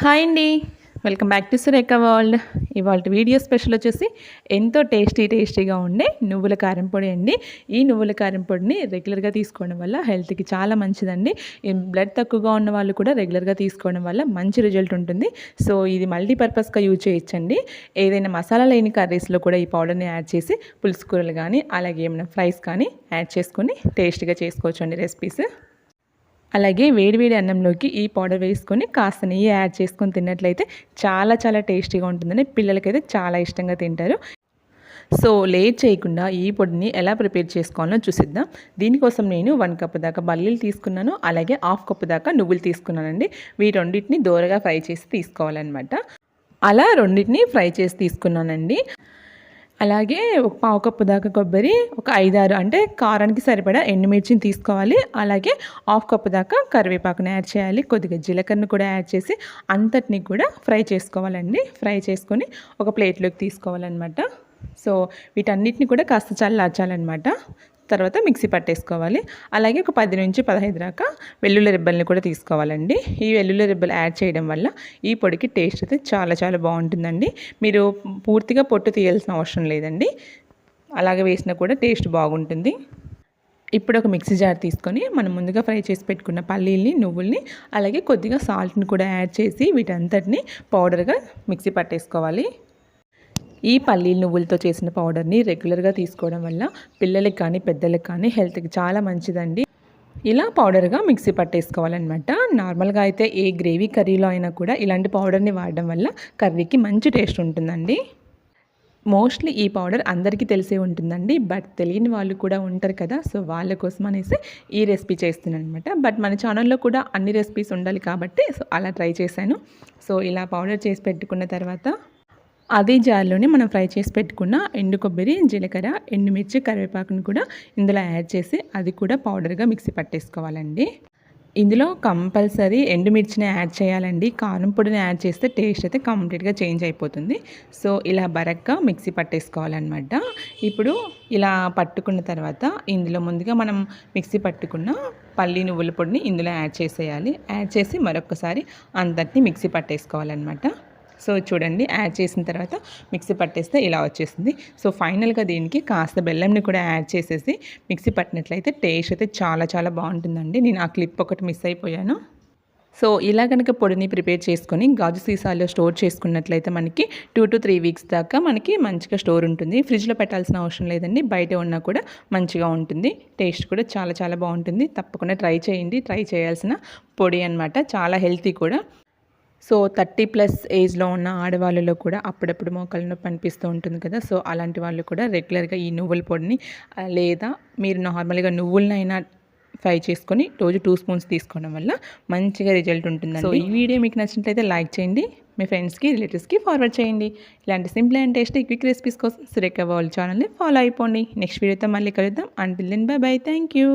Hi అండి. Welcome back to Surekha world. ఇవాల్టి video special వచ్చేసి ఎంతో టేస్టీగా ఉండే నువ్వుల కారం పొడి అండి. ఈ నువ్వుల కారం పొడిని రెగ్యులర్గా తీసుకోవడం వల్ల హెల్త్కి చాలా మంచిదండి. బ్లడ్ తక్కువగా ఉన్న వాళ్ళు కూడా రెగ్యులర్గా తీసుకోవడం వల్ల మంచి రిజల్ట్ ఉంటుంది. సో ఇది మల్టీపర్పస్గా యూజ్ చేయొచ్చండి. ఏదైనా మసాలా లేని కర్రీస్లో కూడా ఈ పౌడర్ని యాడ్ చేసి పులుసు కూరలు కానీ అలాగే ఏమైనా ఫ్రైస్ కానీ యాడ్ చేసుకొని టేస్టీగా చేసుకోవచ్చు అండి రెసిపీస్. అలాగే వేడివేడి అన్నంలోకి ఈ పౌడర్ వేసుకొని కాస్త నెయ్యి యాడ్ చేసుకొని తిన్నట్లయితే చాలా టేస్టీగా ఉంటుందని పిల్లలకైతే చాలా ఇష్టంగా తింటారు. సో లేట్ చేయకుండా ఈ పొడిని ఎలా ప్రిపేర్ చేసుకోవాలో చూసిద్దాం. దీనికోసం నేను 1 కప్ దాకా పల్లీలు తీసుకున్నాను. అలాగే 1/2 కప్ దాకా నువ్వులు తీసుకున్నానండి. వీటన్నిటిని దోరగా ఫ్రై చేసి తీసుకోవాలన్నమాట. అలా రెండింటిని ఫ్రై చేసి తీసుకున్నానండి. అలాగే ఒక పావు కప్పు దాకా కొబ్బరి, ఒక 5-6 అంటే కారానికి సరిపడా ఎండుమిర్చిని తీసుకోవాలి. అలాగే 1/2 కప్పు దాకా కరివేపాకుని యాడ్ చేయాలి. కొద్దిగా జీలకర్రను కూడా యాడ్ చేసి అంతటిని కూడా ఫ్రై చేసుకోవాలండి. ఫ్రై చేసుకొని ఒక ప్లేట్లోకి తీసుకోవాలన్నమాట. సో వీటన్నిటిని కూడా కాస్త చల్లార్చాలన్నమాట. తర్వాత మిక్సీ పట్టేసుకోవాలి. అలాగే ఒక 10 నుంచి 15 దాకా వెల్లుల్లి రెబ్బల్ని కూడా తీసుకోవాలండి. ఈ వెల్లుల్లి రెబ్బలు యాడ్ చేయడం వల్ల ఈ పొడికి టేస్ట్ అయితే చాలా బాగుంటుందండి. మీరు పూర్తిగా పొట్టు తీయాల్సిన అవసరం లేదండి. అలాగే వేసినా కూడా టేస్ట్ బాగుంటుంది. ఇప్పుడు ఒక మిక్సీ జార్ తీసుకొని మనం ముందుగా ఫ్రై చేసి పెట్టుకున్న పల్లీల్ని, నువ్వుల్ని అలాగే కొద్దిగా సాల్ట్ని కూడా యాడ్ చేసి వీటంతటిని పౌడర్గా మిక్సీ పట్టేసుకోవాలి. ఈ పల్లీలు నువ్వులతో చేసిన పౌడర్ని రెగ్యులర్గా తీసుకోవడం వల్ల పిల్లలకి కానీ పెద్దలకు కానీ హెల్త్కి చాలా మంచిదండి. ఇలా పౌడర్గా మిక్సీ పట్టేసుకోవాలన్నమాట. నార్మల్గా అయితే ఏ గ్రేవీ కర్రీలో అయినా కూడా ఇలాంటి పౌడర్ని వాడడం వల్ల కర్రీకి మంచి టేస్ట్ ఉంటుందండి. మోస్ట్లీ ఈ పౌడర్ అందరికీ తెలిసే ఉంటుందండి. బట్ తెలియని వాళ్ళు కూడా ఉంటారు కదా. సో వాళ్ళ కోసం అనేసి ఈ రెసిపీ చేస్తున్నాను అనమాట. బట్ మన ఛానల్లో కూడా అన్ని రెసిపీస్ ఉండాలి కాబట్టి సో అలా ట్రై చేశాను. సో ఇలా పౌడర్ చేసి పెట్టుకున్న తర్వాత అదే జార్లోనే మనం ఫ్రై చేసి పెట్టుకున్న ఎండు కొబ్బరి, జీలకర్ర, ఎండుమిర్చి, కరివేపాకును కూడా ఇందులో యాడ్ చేసి అది కూడా పౌడర్గా మిక్సీ పట్టేసుకోవాలండి. ఇందులో కంపల్సరీ ఎండుమిర్చిని యాడ్ చేయాలండి. కారం పొడిని యాడ్ చేస్తే టేస్ట్ అయితే కంప్లీట్గా చేంజ్ అయిపోతుంది. సో ఇలా బరక్గా మిక్సీ పట్టేసుకోవాలన్నమాట. ఇప్పుడు ఇలా పట్టుకున్న తర్వాత ఇందులో ముందుగా మనం మిక్సీ పట్టుకున్న పల్లి నువ్వుల పొడిని ఇందులో యాడ్ చేసేయాలి. యాడ్ చేసి మరొకసారి అంతటిని మిక్సీ పట్టేసుకోవాలన్నమాట. సో చూడండి, యాడ్ చేసిన తర్వాత మిక్సీ పట్టేస్తే ఇలా వచ్చేసింది. సో ఫైనల్గా దీనికి కాస్త బెల్లంని కూడా యాడ్ చేసేసి మిక్సీ పట్టినట్లయితే టేస్ట్ అయితే చాలా బాగుంటుందండి. నేను ఆ క్లిప్ ఒకటి మిస్ అయిపోయాను. సో ఇలా కనుక పొడిని ప్రిపేర్ చేసుకొని గాజు సీసాల్లో స్టోర్ చేసుకున్నట్లయితే మనకి 2 to 3 వీక్స్ దాకా మనకి మంచిగా స్టోర్ ఉంటుంది. ఫ్రిడ్జ్లో పెట్టాల్సిన అవసరం లేదండి. బయట ఉన్నా కూడా మంచిగా ఉంటుంది. టేస్ట్ కూడా చాలా బాగుంటుంది. తప్పకుండా ట్రై చేయండి. ట్రై చేయాల్సిన పొడి అనమాట. చాలా హెల్తీ కూడా. సో 30+ ఏజ్లో ఉన్న ఆడవాళ్ళలో కూడా అప్పుడప్పుడు మోకాళ్ళ నొప్పి అనిపిస్తూ ఉంటుంది కదా. సో అలాంటి వాళ్ళు కూడా రెగ్యులర్గా ఈ నువ్వుల పొడిని లేదా మీరు నార్మల్గా నువ్వులనైనా ఫ్రై చేసుకొని రోజు 2 స్పూన్స్ తీసుకోవడం వల్ల మంచిగా రిజల్ట్ ఉంటుందండి. సో ఈ వీడియో మీకు నచ్చినట్లయితే లైక్ చేయండి. మీ ఫ్రెండ్స్కి, రిలేటివ్స్కి ఫార్వర్డ్ చేయండి. ఇలాంటి simple and tasty quick recipes కోసం సురేఖ వరల్డ్ ఛానల్ని ఫాలో అయిపోండి. నెక్స్ట్ వీడియోతో మళ్ళీ కలుద్దాం. Until then bye. Thank you.